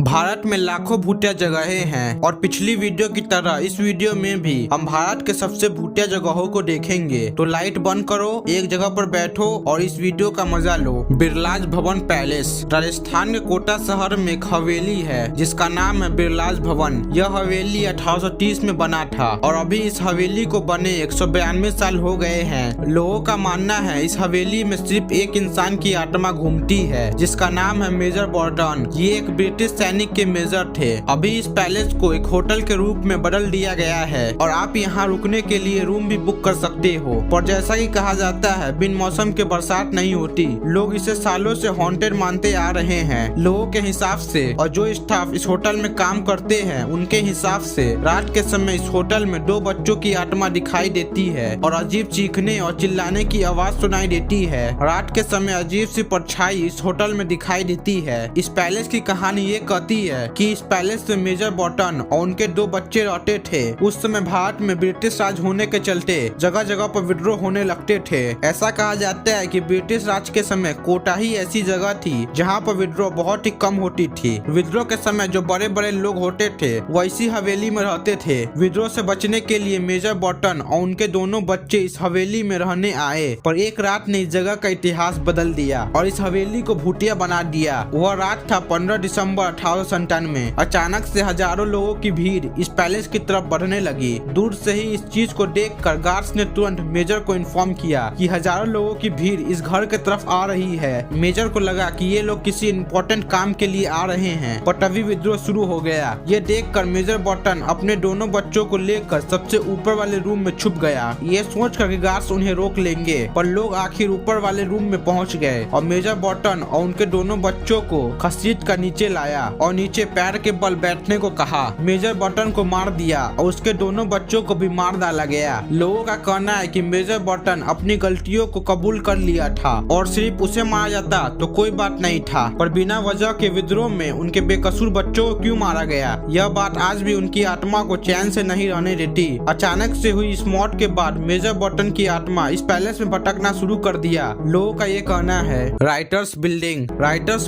भारत में लाखों भूतिया जगहें हैं और पिछली वीडियो की तरह इस वीडियो में भी हम भारत के सबसे भूतिया जगहों को देखेंगे। तो लाइट बंद करो, एक जगह पर बैठो और इस वीडियो का मजा लो। बिरलाज भवन पैलेस राजस्थान के कोटा शहर में एक हवेली है जिसका नाम है बिरलाज भवन। यह हवेली 1830 में बना था और अभी इस हवेली को बने 192 साल हो गए हैं। लोगों का मानना है इस हवेली में सिर्फ एक इंसान की आत्मा घूमती है जिसका नाम है मेजर बॉर्टन। ये एक ब्रिटिश सैनिक के मेजर थे। अभी इस पैलेस को एक होटल के रूप में बदल दिया गया है और आप यहाँ रुकने के लिए रूम भी बुक कर सकते हो। पर जैसा कि कहा जाता है बिन मौसम के बरसात नहीं होती। लोग इसे सालों से हॉन्टेड मानते आ रहे हैं। लोगों के हिसाब से और जो स्टाफ इस होटल में काम करते हैं उनके हिसाब से रात के समय इस होटल में 2 बच्चों की आत्मा दिखाई देती है और अजीब चीखने और चिल्लाने की आवाज सुनाई देती है। रात के समय अजीब सी परछाई इस होटल में दिखाई देती है। इस पैलेस की कहानी ये कहती है कि इस पैलेस में मेजर बॉर्टन और उनके 2 बच्चे रहते थे। उस समय भारत में ब्रिटिश राज होने के चलते जगह जगह पर विद्रोह होने लगते थे। ऐसा कहा जाता है कि ब्रिटिश राज के समय कोटा ही ऐसी जगह थी जहां पर विद्रोह बहुत ही कम होती थी। विद्रोह के समय जो बड़े बड़े लोग होते थे वो इसी हवेली में रहते थे। विद्रोह से बचने के लिए मेजर बॉर्टन और उनके दोनों बच्चे इस हवेली में रहने आए, पर एक रात ने इस जगह का इतिहास बदल दिया और इस हवेली को भूतिया बना दिया। वह रात था 15 दिसंबर 1897 में। अचानक से हजारों लोगों की भीड़ इस पैलेस की तरफ बढ़ने लगी। दूर से ही इस चीज को देखकर गार्ड्स ने तुरंत मेजर को इन्फॉर्म किया कि हजारों लोगों की भीड़ इस घर के तरफ आ रही है। मेजर को लगा कि ये लोग किसी इम्पोर्टेंट काम के लिए आ रहे हैं, पर तभी विद्रोह शुरू हो गया। ये देखकर मेजर बॉर्टन अपने दोनों बच्चों को लेकर सबसे ऊपर वाले रूम में छुप गया। ये सोचकर कि गार्ड्स उन्हें रोक लेंगे, पर लोग आखिर ऊपर वाले रूम में पहुंच गए और मेजर बॉर्टन और उनके दोनों बच्चों को घसीट कर नीचे लाया और नीचे पैर के बल बैठने को कहा। मेजर बॉर्टन को मार दिया और उसके दोनों बच्चों को भी मार डाला गया। लोगों का कहना है कि मेजर बॉर्टन अपनी गलतियों को कबूल कर लिया था और सिर्फ उसे मारा जाता तो कोई बात नहीं था, पर बिना वजह के विद्रोह में उनके बेकसूर बच्चों को क्यों मारा गया, यह बात आज भी उनकी आत्मा को चैन से नहीं रहने देती। अचानक से हुई इस मौत के बाद मेजर बॉर्टन की आत्मा इस पैलेस में भटकना शुरू कर दिया। लोगों का ये कहना है। राइटर्स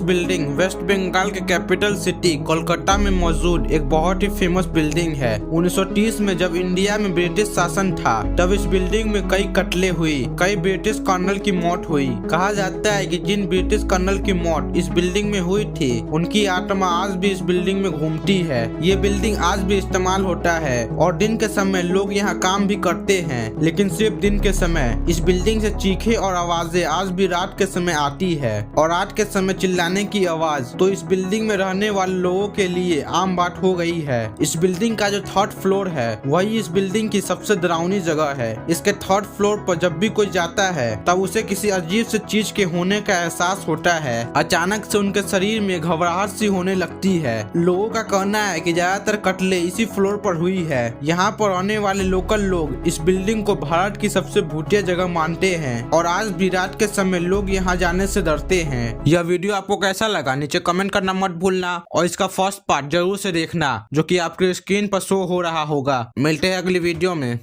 बिल्डिंग वेस्ट बंगाल के कैपिटल सिटी कोलकाता में मौजूद एक बहुत ही फेमस बिल्डिंग है। 1930 में जब इंडिया में ब्रिटिश शासन था तब इस बिल्डिंग में कई कत्ले हुई, कई ब्रिटिश कर्नल की मौत हुई। कहा जाता है कि जिन ब्रिटिश कर्नल की मौत इस बिल्डिंग में हुई थी उनकी आत्मा आज भी इस बिल्डिंग में घूमती है। ये बिल्डिंग आज भी इस्तेमाल होता है और दिन के समय लोग यहाँ काम भी करते हैं, लेकिन सिर्फ दिन के समय। इस बिल्डिंग से चीखे और आवाजें आज भी रात के समय आती है और रात के समय चिल्लाने की आवाज तो इस बिल्डिंग में रहने वाले लोगों के लिए आम बात हो गई है। इस बिल्डिंग का जो 3rd फ्लोर है वही इस बिल्डिंग की सबसे डरावनी जगह है। इसके 3rd फ्लोर पर जब भी कोई जाता है तब उसे किसी अजीब से चीज के होने का एहसास होता है। अचानक से उनके शरीर में घबराहट सी होने लगती है। लोगों का कहना है कि ज्यादातर कत्ले इसी फ्लोर पर हुई है। यहाँ पर रहने वाले लोकल लोग इस बिल्डिंग को भारत की सबसे भूतिया जगह मानते हैं और आज भी रात के समय लोग यहाँ जाने से डरते हैं। यह वीडियो आपको कैसा लगा नीचे कमेंट करना मत भूलना और इसका फर्स्ट पार्ट जरूर से देखना जो कि आपके स्क्रीन पर शो हो रहा होगा। मिलते हैं अगली वीडियो में।